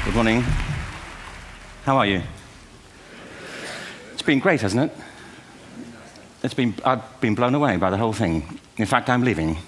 Good morning. How are you? It's been great, hasn't it? I've been blown away by the whole thing. In fact, I'm leaving.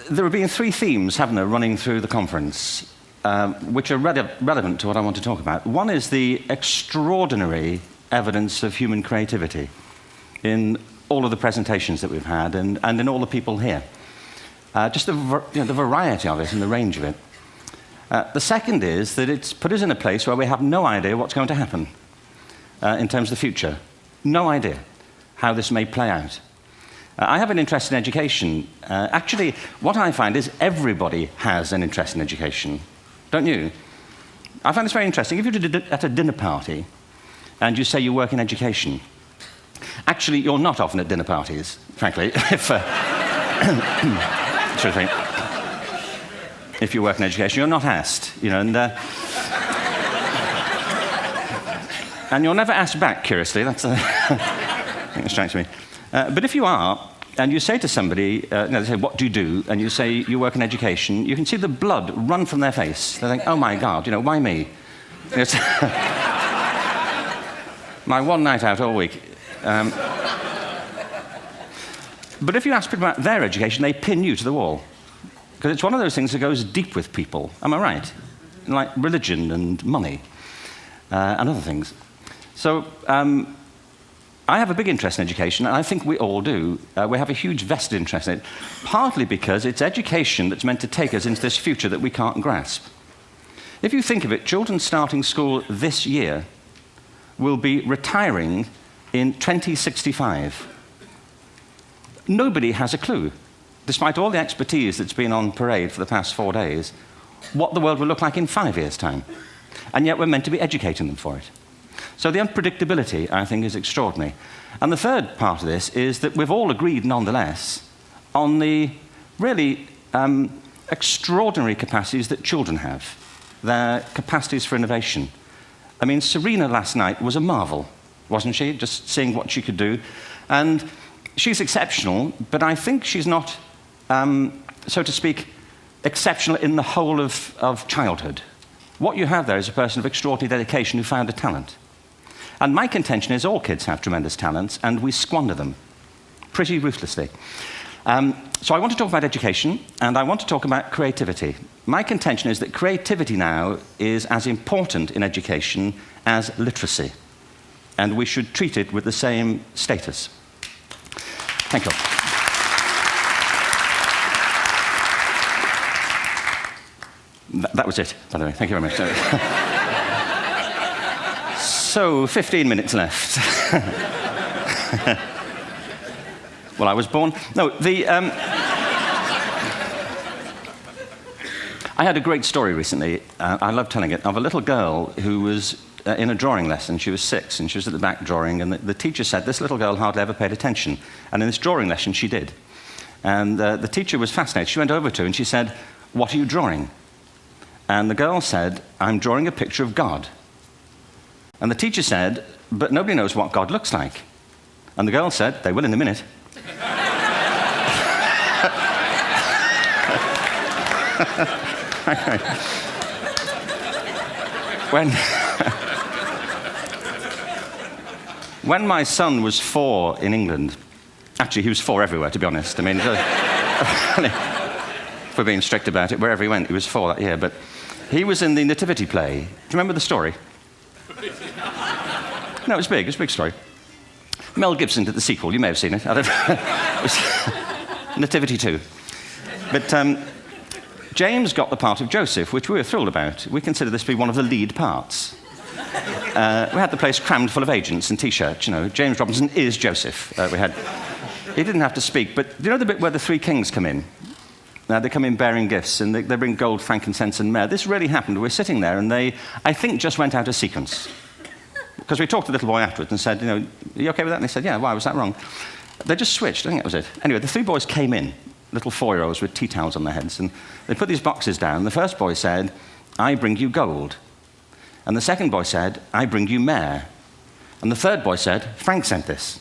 There have been three themes, haven't there, running through the conference, which are relevant to what I want to talk about. One is the extraordinary evidence of human creativity in all of the presentations that we've had and in all the people here. Just the variety of it and the range of it. The second is that it's put us in a place where we have no idea what's going to happen in terms of the future. No idea how this may play out. I have an interest in education. Actually, what I find is everybody has an interest in education. Don't you? I find this very interesting. If you're at a dinner party and you say you work in education, actually, you're not often at dinner parties, frankly, if you work in education, you're not asked, you know, and you're never asked back, curiously. That's I think it strikes me. But if you are, and you say to somebody, they say, what do you do? And you say you work in education, you can see the blood run from their face. They think, oh my God, you know, why me? It's my one night out all week. But if you ask people about their education, they pin you to the wall. Because it's one of those things that goes deep with people. Am I right? Like religion and money and other things. So I have a big interest in education, and I think we all do. We have a huge vested interest in it, partly because it's education that's meant to take us into this future that we can't grasp. If you think of it, children starting school this year will be retiring in 2065. Nobody has a clue, despite all the expertise that's been on parade for the past 4 days, what the world will look like in 5 years' time. And yet we're meant to be educating them for it. So the unpredictability, I think, is extraordinary. And the third part of this is that we've all agreed, nonetheless, on the really extraordinary capacities that children have, their capacities for innovation. I mean, Serena last night was a marvel, wasn't she? Just seeing what she could do. And she's exceptional, but I think she's not, so to speak, exceptional in the whole of childhood. What you have there is a person of extraordinary dedication who found a talent. And my contention is all kids have tremendous talents, and we squander them pretty ruthlessly. So I want to talk about education, and I want to talk about creativity. My contention is that creativity now is as important in education as literacy, and we should treat it with the same status. Thank you. That was it, by the way. Thank you very much. So, 15 minutes left. Well, I was born... No, I had a great story recently, I love telling it, of a little girl who was in a drawing lesson. She was 6, and she was at the back drawing, and the teacher said, this little girl hardly ever paid attention. And in this drawing lesson, she did. And the teacher was fascinated. She went over to her, and she said, what are you drawing? And the girl said, I'm drawing a picture of God. And the teacher said, but nobody knows what God looks like. And the girl said, they will in a minute. When my son was 4 in England, actually he was 4 everywhere, to be honest. I mean, if we're being strict about it, wherever he went, he was 4 that year. But he was in the Nativity play. Do you remember the story? No, it was big. It was a big story. Mel Gibson did the sequel. You may have seen it. I don't know. It was Nativity 2. But James got the part of Joseph, which we were thrilled about. We consider this to be one of the lead parts. We had the place crammed full of agents and T-shirts. You know, James Robinson is Joseph. He didn't have to speak, but do you know the bit where the 3 kings come in? They come in bearing gifts, and they bring gold, frankincense, and myrrh. This really happened. We're sitting there, and they, I think, just went out of sequence. Because we talked to the little boy afterwards and said, are you okay with that? And he said, yeah, why was that wrong? They just switched. I think that was it. Anyway, the 3 boys came in, little 4-year-olds with tea towels on their heads, and they put these boxes down. The first boy said, I bring you gold. And the second boy said, I bring you myrrh. And the third boy said, Frank sent this.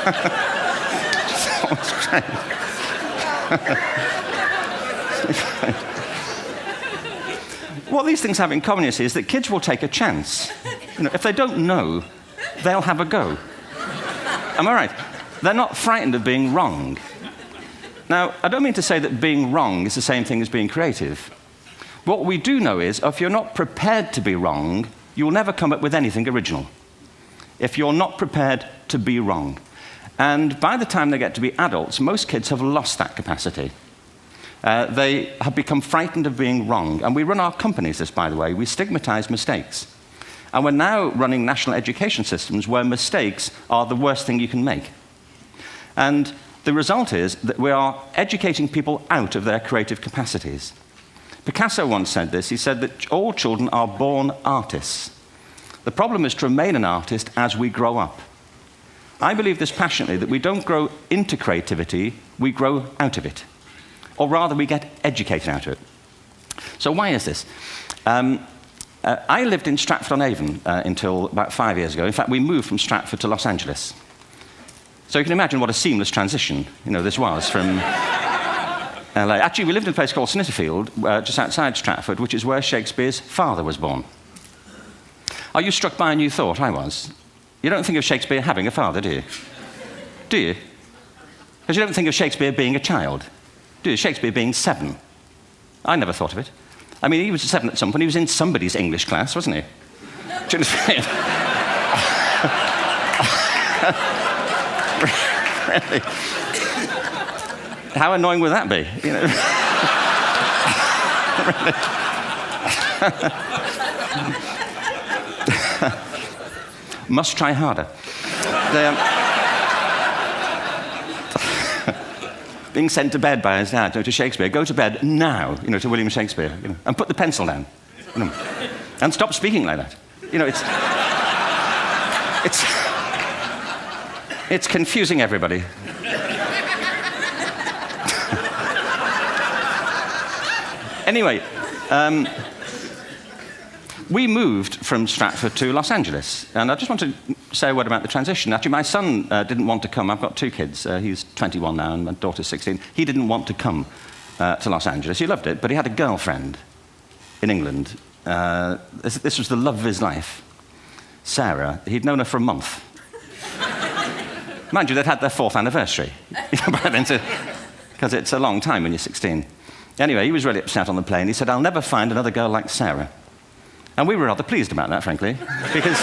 That was great. What these things have in common, you see, is that kids will take a chance. If they don't know, they'll have a go. Am I right? They're not frightened of being wrong. Now, I don't mean to say that being wrong is the same thing as being creative. What we do know is, if you're not prepared to be wrong, you'll never come up with anything original. If you're not prepared to be wrong. And by the time they get to be adults, most kids have lost that capacity. They have become frightened of being wrong. And we run our companies this, by the way. We stigmatize mistakes. And we're now running national education systems where mistakes are the worst thing you can make. And the result is that we are educating people out of their creative capacities. Picasso once said this. He said that all children are born artists. The problem is to remain an artist as we grow up. I believe this passionately, that we don't grow into creativity, we grow out of it. Or rather, we get educated out of it. So why is this? I lived in Stratford-on-Avon until about 5 years ago. In fact, we moved from Stratford to Los Angeles. So you can imagine what a seamless transition this was from LA. Actually, we lived in a place called Snitterfield, just outside Stratford, which is where Shakespeare's father was born. Are you struck by a new thought? I was. You don't think of Shakespeare having a father, do you? Do you? Because you don't think of Shakespeare being a child. Do you? Shakespeare being 7. I never thought of it. I mean, he was 7 at some point. He was in somebody's English class, wasn't he? Do you understand? Really? How annoying would that be? Must try harder. Being sent to bed by his dad, to Shakespeare, go to bed now, to William Shakespeare, and put the pencil down, and stop speaking like that. It's confusing everybody. Anyway, we moved from Stratford to Los Angeles, and I just want to say a word about the transition. Actually, my son didn't want to come. I've got 2 kids. He's 21 now, and my daughter's 16. He didn't want to come to Los Angeles. He loved it, but he had a girlfriend in England. This was the love of his life, Sarah. He'd known her for a month. Mind you, they'd had their 4th anniversary, because it's a long time when you're 16. Anyway, he was really upset on the plane. He said, I'll never find another girl like Sarah. And we were rather pleased about that, frankly, because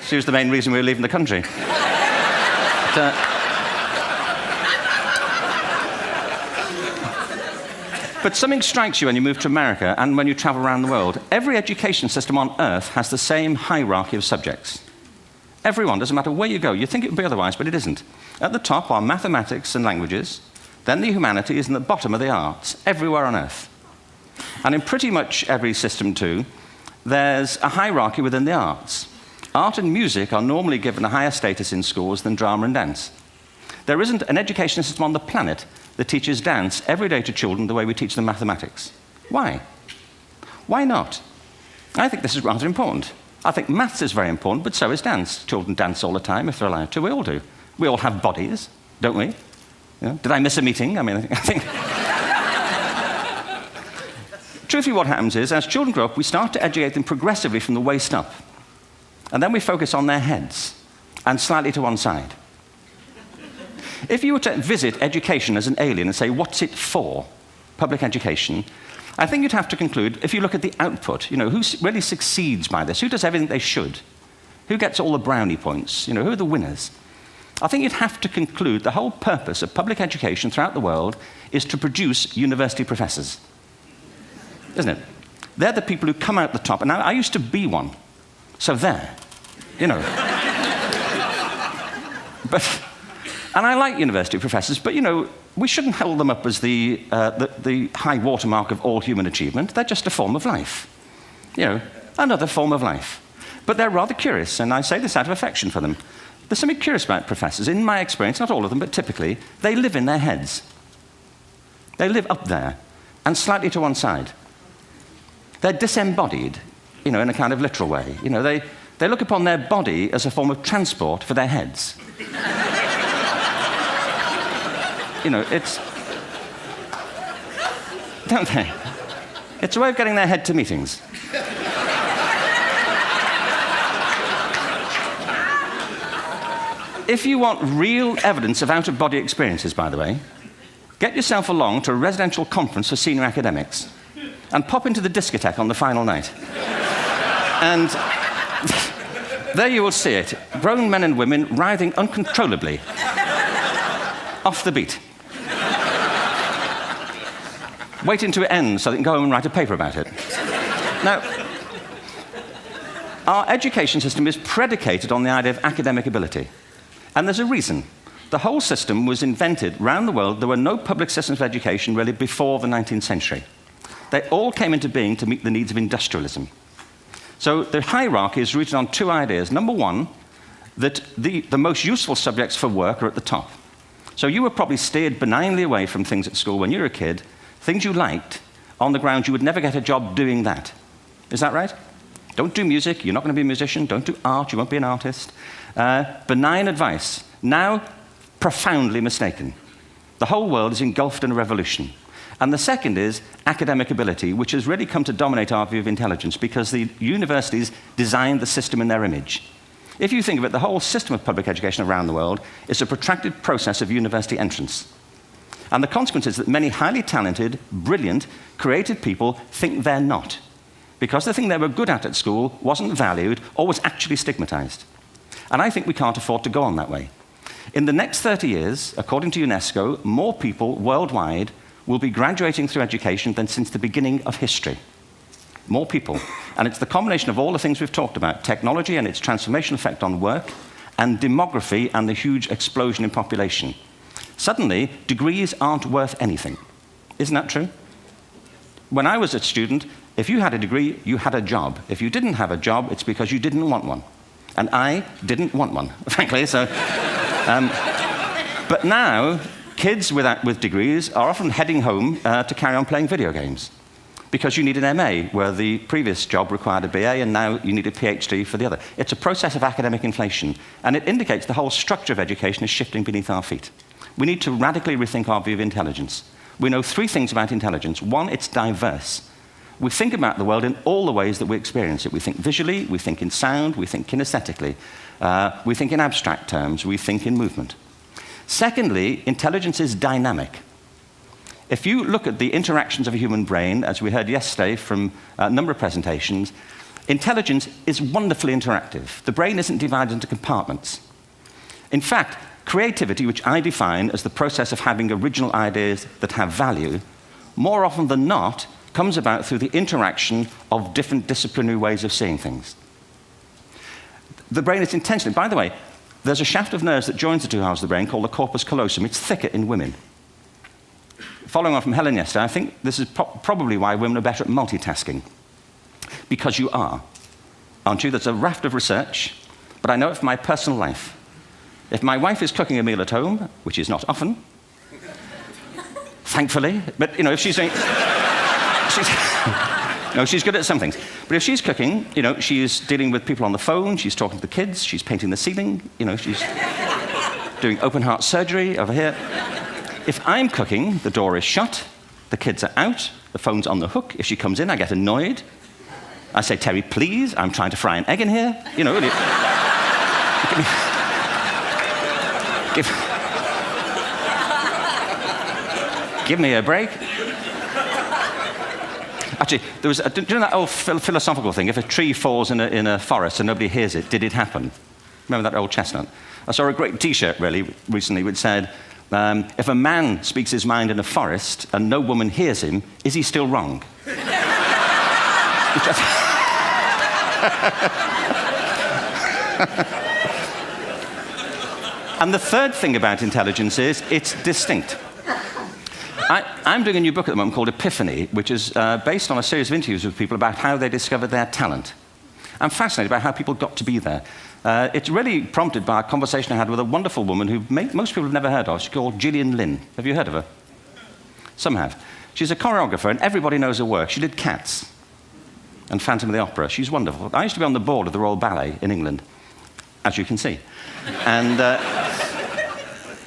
she was the main reason we were leaving the country. But something strikes you when you move to America and when you travel around the world. Every education system on Earth has the same hierarchy of subjects. Everyone, doesn't matter where you go. You think it would be otherwise, but it isn't. At the top are mathematics and languages, then the humanities, and at the bottom are the arts, everywhere on Earth. And in pretty much every system, too, there's a hierarchy within the arts. Art and music are normally given a higher status in schools than drama and dance. There isn't an education system on the planet that teaches dance every day to children the way we teach them mathematics. Why? Why not? I think this is rather important. I think maths is very important, but so is dance. Children dance all the time if they're allowed to. We all do. We all have bodies, don't we? Did I miss a meeting? I think... Truthfully, what happens is, as children grow up, we start to educate them progressively from the waist up. And then we focus on their heads, and slightly to one side. If you were to visit education as an alien and say, what's it for, public education, I think you'd have to conclude, if you look at the output, who really succeeds by this? Who does everything they should? Who gets all the brownie points? Who are the winners? I think you'd have to conclude the whole purpose of public education throughout the world is to produce university professors. isn't it? They're the people who come out the top. And now, I used to be one. So there, you know. And I like university professors, but, you know, we shouldn't hold them up as the high watermark of all human achievement. They're just a form of life. You know, another form of life. But they're rather curious, and I say this out of affection for them. There's something curious about professors. In my experience, not all of them, but typically, they live in their heads. They live up there, and slightly to one side. They're disembodied, you know, in a kind of literal way. You know, they look upon their body as a form of transport for their heads. You know, it's... Don't they? It's a way of getting their head to meetings. If you want real evidence of out-of-body experiences, by the way, get yourself along to a residential conference for senior academics and pop into the discotheque on the final night. And there you will see it. Grown men and women writhing uncontrollably off the beat. Waiting to end so they can go home and write a paper about it. Now, our education system is predicated on the idea of academic ability. And there's a reason. The whole system was invented around the world. There were no public systems of education really before the 19th century. They all came into being to meet the needs of industrialism. So the hierarchy is rooted on two ideas. Number one, that the most useful subjects for work are at the top. So you were probably steered benignly away from things at school when you were a kid, things you liked, on the ground you would never get a job doing that. Is that right? Don't do music, you're not going to be a musician. Don't do art, you won't be an artist. Benign advice, now profoundly mistaken. The whole world is engulfed in a revolution. And the second is academic ability, which has really come to dominate our view of intelligence because the universities designed the system in their image. If you think of it, the whole system of public education around the world is a protracted process of university entrance. And the consequence is that many highly talented, brilliant, creative people think they're not, because the thing they were good at school wasn't valued or was actually stigmatized. And I think we can't afford to go on that way. In the next 30 years, according to UNESCO, more people worldwide will be graduating through education than since the beginning of history. More people. And it's the combination of all the things we've talked about, technology and its transformational effect on work, and demography and the huge explosion in population. Suddenly, degrees aren't worth anything. Isn't that true? When I was a student, if you had a degree, you had a job. If you didn't have a job, it's because you didn't want one. And I didn't want one, frankly. So, but now, kids with degrees are often heading home to carry on playing video games because you need an MA, where the previous job required a BA, and now you need a PhD for the other. It's a process of academic inflation, and it indicates the whole structure of education is shifting beneath our feet. We need to radically rethink our view of intelligence. We know three things about intelligence. One, it's diverse. We think about the world in all the ways that we experience it. We think visually, we think in sound, we think kinesthetically, we think in abstract terms, we think in movement. Secondly, intelligence is dynamic. If you look at the interactions of a human brain, as we heard yesterday from a number of presentations, intelligence is wonderfully interactive. The brain isn't divided into compartments. In fact, creativity, which I define as the process of having original ideas that have value, more often than not, comes about through the interaction of different disciplinary ways of seeing things. The brain is intentionally, by the way, there's a shaft of nerves that joins the two halves of the brain called the corpus callosum. It's thicker in women. Following on from Helen yesterday, I think this is probably why women are better at multitasking. Because you are, aren't you? There's a raft of research, but I know it from my personal life. If my wife is cooking a meal at home, which is not often, thankfully, but, you know, if she's doing... No, she's good at some things. But if she's cooking, you know, she's dealing with people on the phone, she's talking to the kids, she's painting the ceiling, you know, she's doing open heart surgery over here. If I'm cooking, the door is shut, the kids are out, the phone's on the hook. If she comes in, I get annoyed. I say, Terry, please, I'm trying to fry an egg in here. You know, give me a break. Actually, there was, do you know that old philosophical thing? If a tree falls in a forest and nobody hears it, did it happen? Remember that old chestnut? I saw a great T-shirt, really, recently, which said, if a man speaks his mind in a forest and no woman hears him, is he still wrong? And the third thing about intelligence is it's distinct. I'm doing a new book at the moment called Epiphany, which is based on a series of interviews with people about how they discovered their talent. I'm fascinated by how people got to be there. It's really prompted by a conversation I had with a wonderful woman who most people have never heard of. She's called Gillian Lynne. Have you heard of her? Some have. She's a choreographer, and everybody knows her work. She did Cats and Phantom of the Opera. She's wonderful. I used to be on the board of the Royal Ballet in England, as you can see. And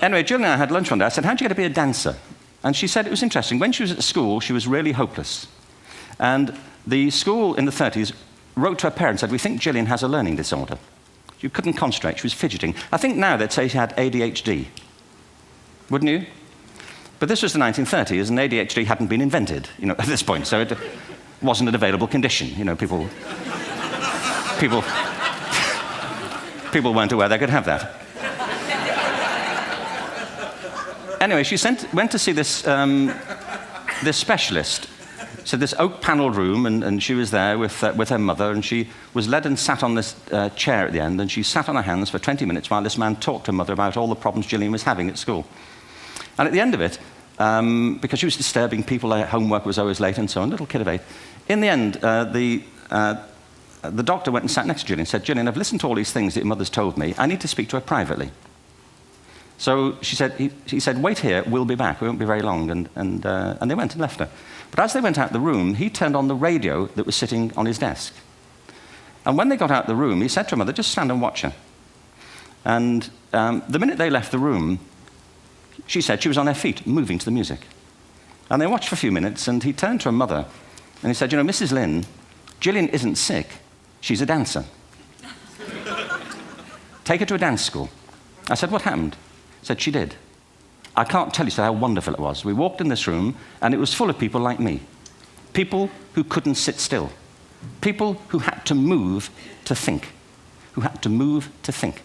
anyway, Gillian and I had lunch one day. I said, how'd you get to be a dancer? And she said it was interesting. When she was at school, she was really hopeless. And the school in the 30s wrote to her parents and said, we think Gillian has a learning disorder. She couldn't concentrate. She was fidgeting. I think now they'd say she had ADHD. Wouldn't you? But this was the 1930s, and ADHD hadn't been invented, at this point. So it wasn't an available condition. People weren't aware they could have that. Anyway, she went to see this specialist. So this oak-panelled room, and she was there with her mother, and she was led and sat on this chair at the end, and she sat on her hands for 20 minutes while this man talked to her mother about all the problems Gillian was having at school. And at the end of it, because she was disturbing people, her homework was always late and so on, little kid of 8, in the end, the doctor went and sat next to Gillian and said, Gillian, I've listened to all these things that your mother's told me. I need to speak to her privately. So he said, wait here, we'll be back. We won't be very long. And they went and left her. But as they went out the room, he turned on the radio that was sitting on his desk. And when they got out the room, he said to her mother, just stand and watch her. And the minute they left the room, she said she was on her feet, moving to the music. And they watched for a few minutes, and he turned to her mother, and he said, Mrs. Lynne, Gillian isn't sick. She's a dancer. Take her to a dance school. I said, what happened? He said, she did. I can't tell you how wonderful it was. We walked in this room, and it was full of people like me. People who couldn't sit still. People who had to move to think. Who had to move to think.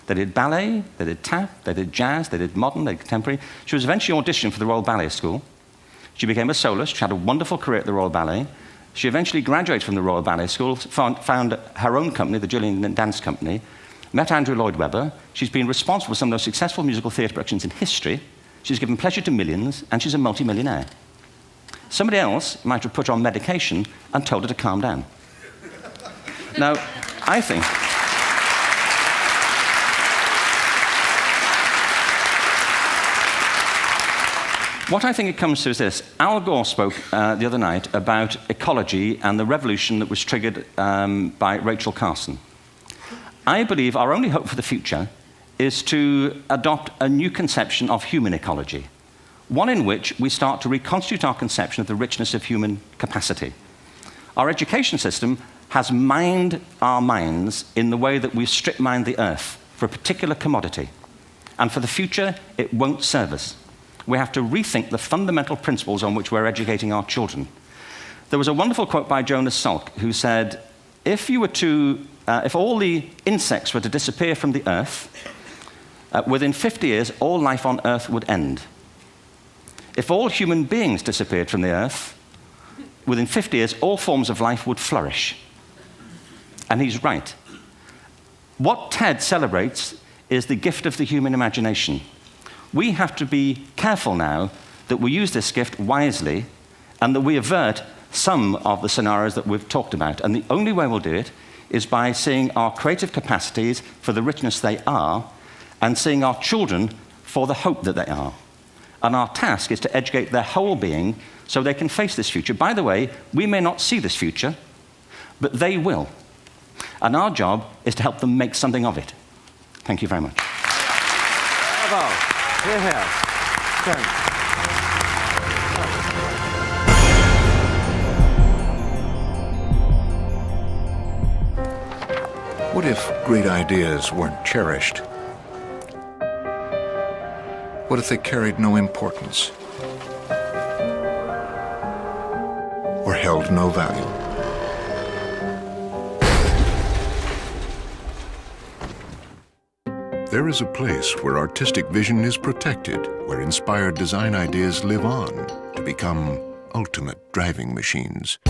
They did ballet, they did tap, they did jazz, they did modern, they did contemporary. She was eventually auditioned for the Royal Ballet School. She became a soloist. She had a wonderful career at the Royal Ballet. She eventually graduated from the Royal Ballet School, found her own company, the Gillian Lynne Dance Company, met Andrew Lloyd Webber. She's been responsible for some of the most successful musical theatre productions in history. She's given pleasure to millions, and she's a multi-millionaire. Somebody else might have put her on medication and told her to calm down. Now, I think... What I think it comes to is this. Al Gore spoke the other night about ecology and the revolution that was triggered by Rachel Carson. I believe our only hope for the future is to adopt a new conception of human ecology, one in which we start to reconstitute our conception of the richness of human capacity. Our education system has mined our minds in the way that we strip mine the earth for a particular commodity, and for the future, it won't serve us. We have to rethink the fundamental principles on which we're educating our children. There was a wonderful quote by Jonas Salk, who said, if all the insects were to disappear from the earth, within 50 years, all life on earth would end. If all human beings disappeared from the earth, within 50 years, all forms of life would flourish. And he's right. What TED celebrates is the gift of the human imagination. We have to be careful now that we use this gift wisely and that we avert some of the scenarios that we've talked about. And the only way we'll do it is by seeing our creative capacities for the richness they are and seeing our children for the hope that they are. And our task is to educate their whole being so they can face this future. By the way, we may not see this future, but they will. And our job is to help them make something of it. Thank you very much. Bravo. Here, here. Thanks. What if great ideas weren't cherished? What if they carried no importance? Or held no value? There is a place where artistic vision is protected, where inspired design ideas live on to become ultimate driving machines.